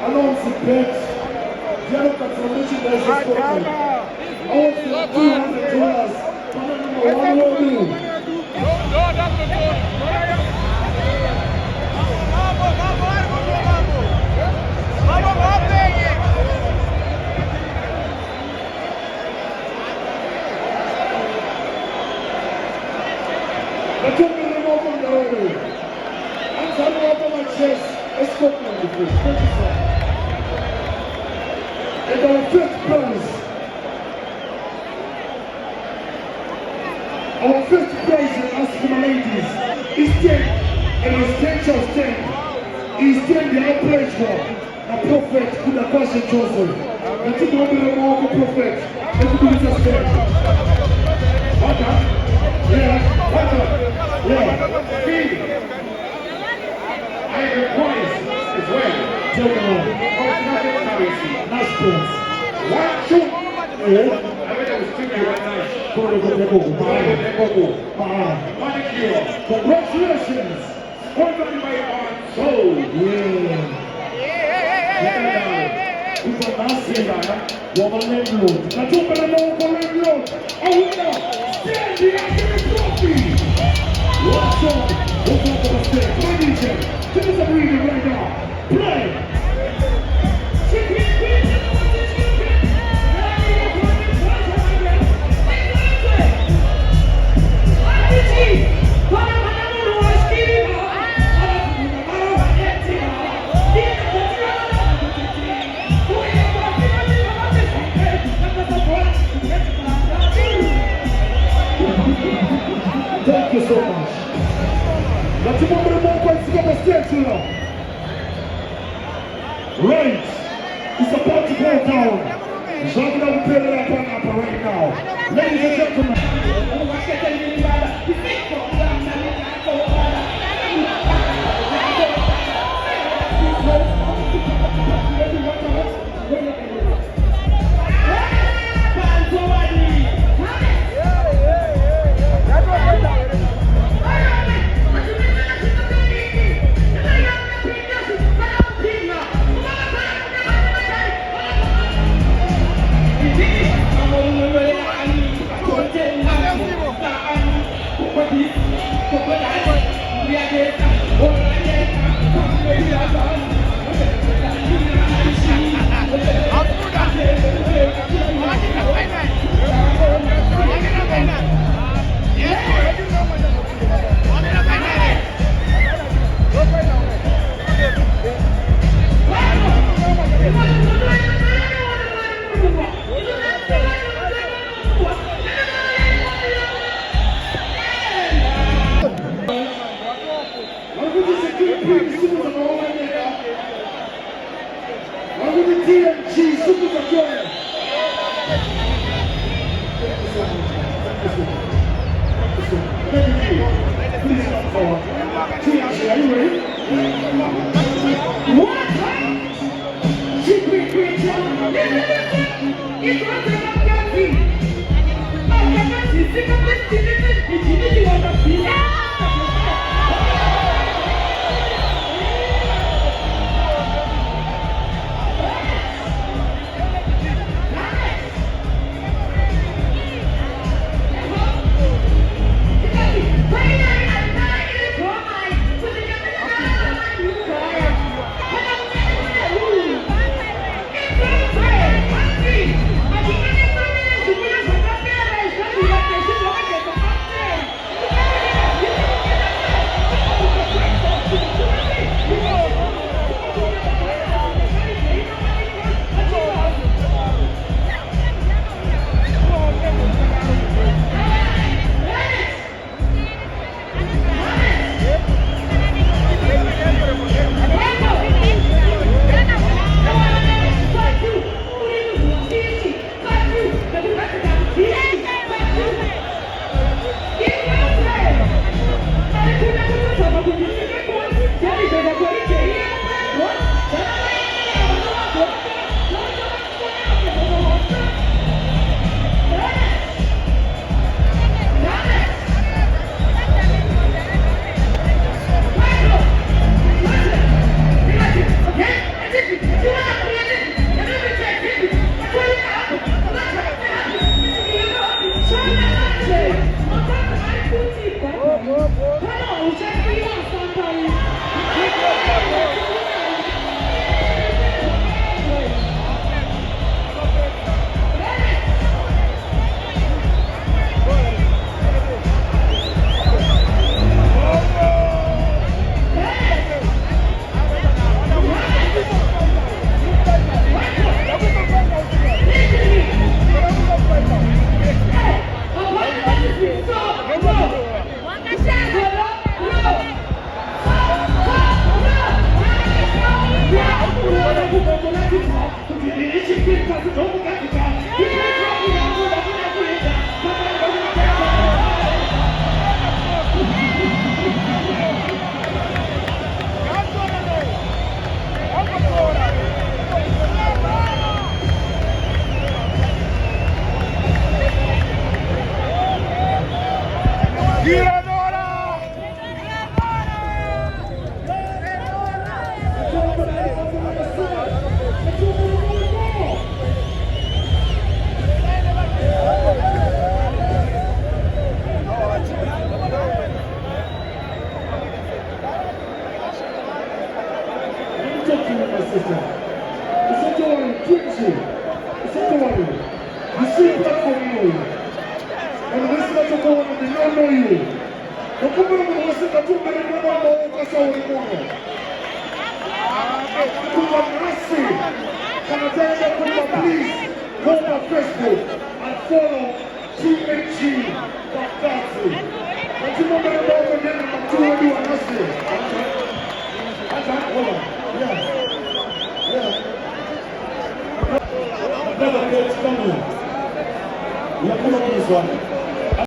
Announce the bets. The other consolation is Scotland. I want to $200. What do I do? I took the remote from the order. I'm trying to open my chest. Let's go for the first. And our fifth prize. Our fifth prize in us for the ladies is 10. And it's 10 shows 10. He's 10 the outplayed one. A prophet could have questioned Joseph. And took over the more of a prophet. Let's do this as 10. Okay. Yeah, feed. I requires as well. Take it on. Nice points. One, two. I bet it was 2 right now. Congratulations. Welcome by our soul. Yeah. What's up? What's up for the stage? My DJ, give us a reading right now. Play! Thank you so much. Let's move the more points to the stage now. Right. It's about to go down. Jacques will play that one up right now. Ladies and gentlemen. Please go on Facebook and follow THG Bakatsi. But you know that about the name of 2 and you are not saying. Hold on. Yeah. Brother, let's come on. We are coming up with this one.